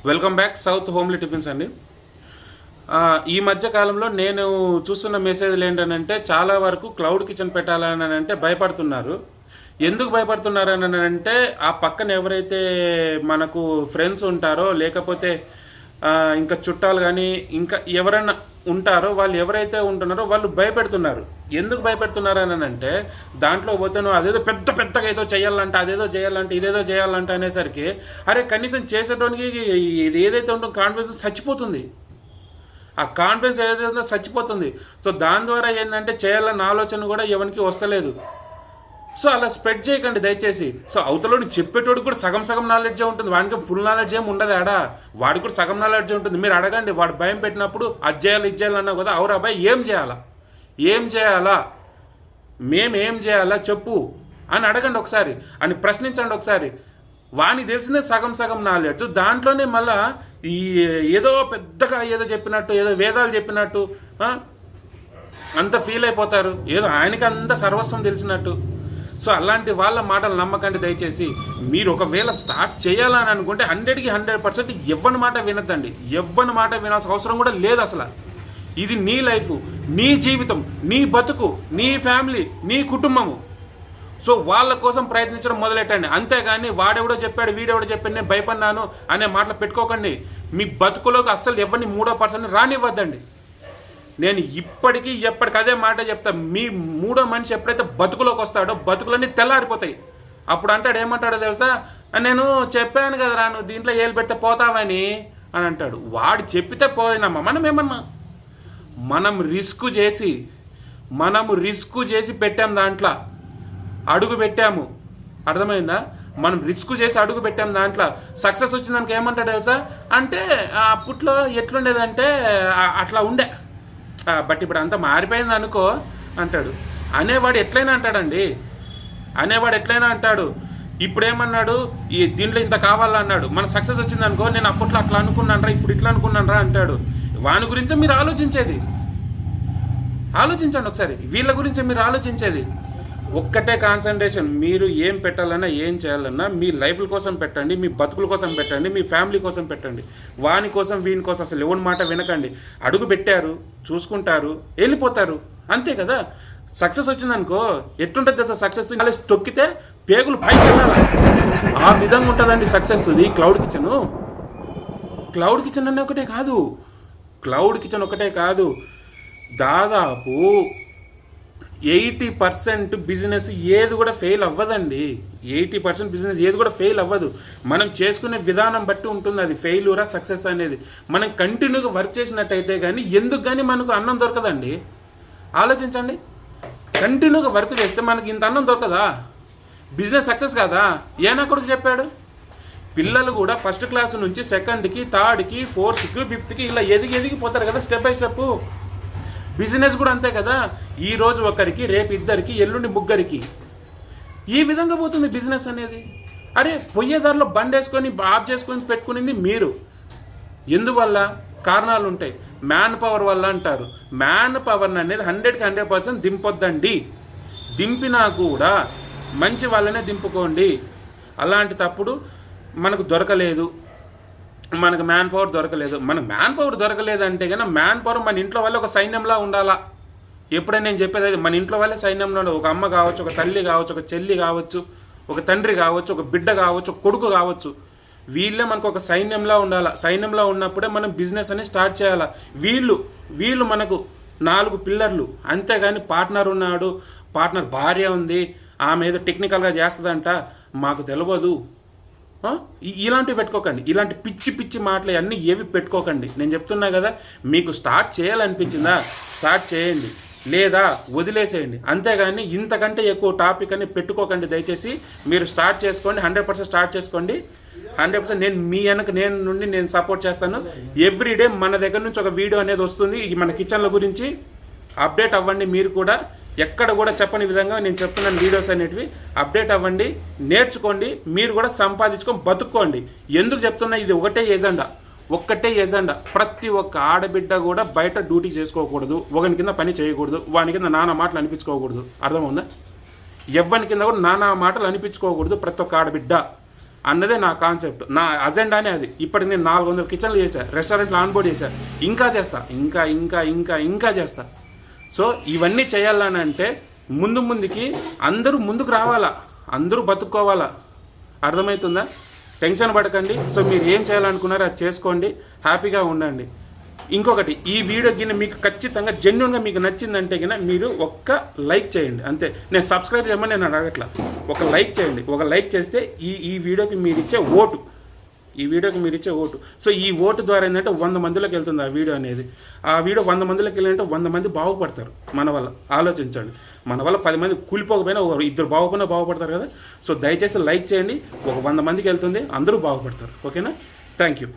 Welcome back south homely tiffins అండి. ఈ మధ్య కాలంలో నేను చూస్తున్న మెసేజ్లు ఏంటంటే చాలా వరకు క్లౌడ్ కిచెన్ పెట్టాలని అంటే భయపడుతున్నారు. ఎందుకు భయపడుతున్నారు అని అంటే ఆ పక్కన ఎవరైతే మనకు ఫ్రెండ్స్ ఉంటారో లేకపోతే ఇంకా చుట్టాలు కానీ ఇంకా ఎవరైనా ఉంటారో వాళ్ళు ఎవరైతే ఉంటున్నారో వాళ్ళు భయపెడుతున్నారు. ఎందుకు భయపెడుతున్నారు అని అంటే దాంట్లో పోతే నువ్వు అదేదో పెద్దగా ఏదో చేయాలంటే అదేదో చేయాలంటే ఇదేదో చేయాలంటే అనేసరికి అరే కనీసం చేసేటోనికి ఇది ఏదైతే ఉంటుందో కాన్ఫిడెన్స్ చచ్చిపోతుంది. ఆ కాన్ఫిడెన్స్ ఏదైతే ఉందో చచ్చిపోతుంది. సో దాని ద్వారా ఏంటంటే చేయాలన్న ఆలోచన కూడా ఎవరికి వస్తలేదు. సో అలా స్ప్రెడ్ చేయకండి దయచేసి. సో అవతలని చెప్పేటోడికి కూడా సగం నాలెడ్జే ఉంటుంది, వాడికి ఫుల్ నాలెడ్జ్ ఏమి ఉండదు. వాడికి కూడా సగం నాలెడ్జ్ ఉంటుంది. మీరు అడగండి, వాడు భయం పెట్టినప్పుడు అది చేయాలి ఇది చేయాలన్నావు కదా, అవురా అబ్బాయి ఏం చేయాలా మేమేం చేయాలా చెప్పు అని అడగండి ఒకసారి, అని ప్రశ్నించండి ఒకసారి. వానికి తెలిసిందే సగం నాలెడ్జ్, దాంట్లోనే మళ్ళా ఈ ఏదో పెద్దగా ఏదో చెప్పినట్టు ఏదో వేదాలు చెప్పినట్టు అంత ఫీల్ అయిపోతారు, ఏదో ఆయనకి అంత సర్వస్వం తెలిసినట్టు. సో అలాంటి వాళ్ళ మాటలు నమ్మకండి దయచేసి. మీరు ఒకవేళ స్టార్ట్ చేయాలని అనుకుంటే 100కి 100% ఎవ్వని మాట వినద్దండి. ఎవ్వని మాట వినాల్సిన అవసరం కూడా లేదు అసలు. ఇది నీ లైఫ్, నీ జీవితం, నీ బతుకు, నీ ఫ్యామిలీ, నీ కుటుంబము. సో వాళ్ళ కోసం ప్రయత్నించడం మొదలెట్టండి. అంతేగాని వాడెవడో చెప్పాడు వీడెవడో చెప్పాడు నేను భయపడినాను అనే మాటలు పెట్టుకోకండి. మీ బతుకులోకి అస్సలు ఎవరిని 3వ పర్సన్ రానివ్వద్దండి. నేను ఇప్పటికీ ఎప్పటికీ అదే మాట చెప్తా. మీ 3వ మనిషి ఎప్పుడైతే బతుకులోకి వస్తాడో బతుకులన్నీ తెల్లారిపోతాయి. అప్పుడు అంటాడు, ఏమంటాడో తెలుసా, నేను చెప్పాను కదరా నువ్వు దీంట్లో ఏలు పెడితే పోతావని అని అంటాడు. వాడు చెప్పితే పోయినమ్మా మనం ఏమన్నా, మనము రిస్క్ చేసి పెట్టాం, దాంట్లో అడుగు పెట్టాము. అర్థమైందా? మనం రిస్క్ చేసి అడుగు పెట్టాం, దాంట్లో సక్సెస్ వచ్చిందానికి ఏమంటాడు తెలుసా అంటే అప్పట్లో ఎట్లుండేదంటే అట్లా ఉండే, బట్ ఇప్పుడు అంతా మారిపోయింది అనుకో అంటాడు. అనేవాడు ఎట్లయినా అంటాడు. ఇప్పుడేమన్నాడు, ఈ దీంట్లో ఇంత కావాలన్నాడు. మన సక్సెస్ వచ్చింది అనుకో, నేను అప్పట్లో అట్లా అనుకున్నానరా ఇప్పుడు ఇట్లా అనుకున్నానరా అంటాడు. వాని గురించే మీరు ఆలోచించండి ఒకసారి. వీళ్ళ గురించే మీరు ఆలోచించేది. ఒక్కటే కాన్సన్ట్రేషన్. మీరు ఏం పెట్టాలన్నా ఏం చేయాలన్నా మీ లైఫ్ల కోసం పెట్టండి, మీ బతుకుల కోసం పెట్టండి, మీ ఫ్యామిలీ కోసం పెట్టండి. వాని కోసం వీని కోసం అసలు ఎవరి మాట వినకండి. అడుగు పెట్టారు, చూసుకుంటారు, వెళ్ళిపోతారు, అంతే కదా. సక్సెస్ వచ్చిందనుకో ఎట్లుంటుంది తెలుసా, సక్సెస్ తొక్కితే పేగులు పైకి వెళ్ళాలి, ఆ విధంగా ఉంటుందండి సక్సెస్. ఇది క్లౌడ్ కిచెన్ అనే క్లౌడ్ కిచెన్ ఒకటే కాదు, దాదాపు 80% బిజినెస్ ఏది కూడా ఫెయిల్ అవ్వదండి. 80% బిజినెస్ ఏది కూడా ఫెయిల్ అవ్వదు. మనం చేసుకునే విధానం బట్టి ఉంటుంది అది ఫెయిల్యూరా సక్సెస్ అనేది. మనం కంటిన్యూగా వర్క్ చేసినట్టయితే కానీ ఎందుకు కానీ మనకు అన్నం దొరకదండి. ఆలోచించండి. కంటిన్యూగా వర్క్ చేస్తే మనకి ఇంత అన్నం దొరకదా? బిజినెస్ సక్సెస్ కాదా? ఏనా కొడుకు చెప్పాడు. పిల్లలు కూడా ఫస్ట్ క్లాస్ నుంచి సెకండ్కి, థర్డ్కి, ఫోర్త్కి, ఫిఫ్త్కి ఇలా ఎదిగిపోతారు కదా, స్టెప్ బై స్టెప్. బిజినెస్ కూడా అంతే కదా. ఈ రోజు ఒకరికి, రేపు ఇద్దరికి, ఎల్లుండి ముగ్గురికి, ఈ విధంగా పోతుంది బిజినెస్ అనేది. అరే పొయ్యేదారిలో బండి వేసుకొని ఆఫ్ చేసుకొని పెట్టుకునింది మీరు. ఎందువల్ల? కారణాలు ఉంటాయి. మ్యాన్ పవర్ వల్ల అంటారు. మ్యాన్ పవర్ అనేది 100కి 100% దింపొద్దండి. దింపినా కూడా మంచి వాళ్ళనే దింపుకోండి. అలాంటి తప్పుడు మనకు దొరకలేదు, మనకు మ్యాన్ పవర్ దొరకలేదు. మనకు మ్యాన్ పవర్ దొరకలేదంటే కన్నా మ్యాన్ పవర్ మన ఇంట్లో వల్ల ఒక సైన్యంలా ఉండాలా. ఎప్పుడైనా నేను చెప్పేది అది, మన ఇంట్లో వల్లే సైన్యంలో ఉండదు. ఒక అమ్మ కావచ్చు, ఒక తల్లి కావచ్చు, ఒక చెల్లి కావచ్చు, ఒక తండ్రి కావచ్చు, ఒక బిడ్డ కావచ్చు, ఒక కొడుకు కావచ్చు. వీళ్ళే మనకు ఒక సైన్యంలా ఉండాలా. సైన్యంలో ఉన్నప్పుడే మనం బిజినెస్ అనేది స్టార్ట్ చేయాలా. వీళ్ళు మనకు 4 పిల్లర్లు. అంతేగాని పార్ట్నర్ ఉన్నాడు, పార్ట్నర్ భార్య ఉంది, ఆమె ఏదో టెక్నికల్గా చేస్తుందంట మాకు తెలియదు, ఇలాంటివి పెట్టుకోకండి. ఇలాంటి పిచ్చి మాటలు అన్నీ ఏవి పెట్టుకోకండి. నేను చెప్తున్నా కదా, మీకు స్టార్ట్ చేయాలనిపించిందా స్టార్ట్ చేయండి, లేదా వదిలేసేయండి. అంతేగాని ఇంతకంటే ఎక్కువ టాపిక్ అని పెట్టుకోకండి దయచేసి. మీరు స్టార్ట్ చేసుకోండి, 100% స్టార్ట్ చేసుకోండి. 100% నేను సపోర్ట్ చేస్తాను. ఎవ్రీడే మన దగ్గర నుంచి ఒక వీడియో అనేది వస్తుంది మన కిచెన్ల గురించి. అప్డేట్ అవ్వండి. మీరు కూడా ఎక్కడ కూడా చెప్పని విధంగా నేను చెప్తున్నాను వీడియోస్ అనేటివి. అప్డేట్ అవ్వండి, నేర్చుకోండి, మీరు కూడా సంపాదించుకొని బతుక్కోండి. ఎందుకు చెప్తున్నా, ఇది ఒకటే ఎజెండా. ప్రతి ఒక్క ఆడబిడ్డ కూడా బయట డ్యూటీ చేసుకోకూడదు, ఒకని కింద పని చేయకూడదు, వాని కింద నానా మాటలు అనిపించుకోకూడదు. అర్థమవుందా? ఎవ్వని కింద కూడా నానా మాటలు అనిపించుకోకూడదు ప్రతి ఒక్క ఆడబిడ్డ. అన్నదే నా కాన్సెప్ట్, నా అజెండానే అది. ఇప్పటికి నేను 400 కిచెన్లు చేశాను, రెస్టారెంట్లు ఆన్బోర్డ్ చేశాను, ఇంకా చేస్తా, ఇంకా ఇంకా ఇంకా ఇంకా చేస్తా. సో ఇవన్నీ చేయాలని అంటే ముందుకి అందరూ ముందుకు రావాలా, అందరూ బతుక్కోవాలా. అర్థమవుతుందా? టెన్షన్ పడకండి. సో మీరు ఏం చేయాలనుకున్నారో అది చేసుకోండి, హ్యాపీగా ఉండండి. ఇంకొకటి, ఈ వీడియో గిన్నె మీకు ఖచ్చితంగా జెన్యున్గా మీకు నచ్చిందంటే గిన మీరు ఒక్క లైక్ చేయండి అంతే. నేను సబ్స్క్రైబ్ చేయమని నేను అడగట్లా, ఒక లైక్ చేయండి. ఒక లైక్ చేస్తే ఈ వీడియోకి మీరు ఇచ్చే ఓటు, ఈ వీడియోకి మీరు ఇచ్చే ఓటు. సో ఈ ఓటు ద్వారా ఏంటంటే 100 మందిలోకి వెళ్తుంది ఆ వీడియో అనేది. ఆ వీడియో 100 మందిలోకి వెళ్ళాలంటే 100 మంది బాగుపడతారు మన వల్ల. ఆలోచించండి, మన వల్ల 10 మంది కూలిపోకపోయినా ఒక 2 బాగుపడతారు కదా. సో దయచేసి లైక్ చేయండి, ఒక 100 మందికి వెళ్తుంది, అందరూ బాగుపడతారు. ఓకేనా? Thank you.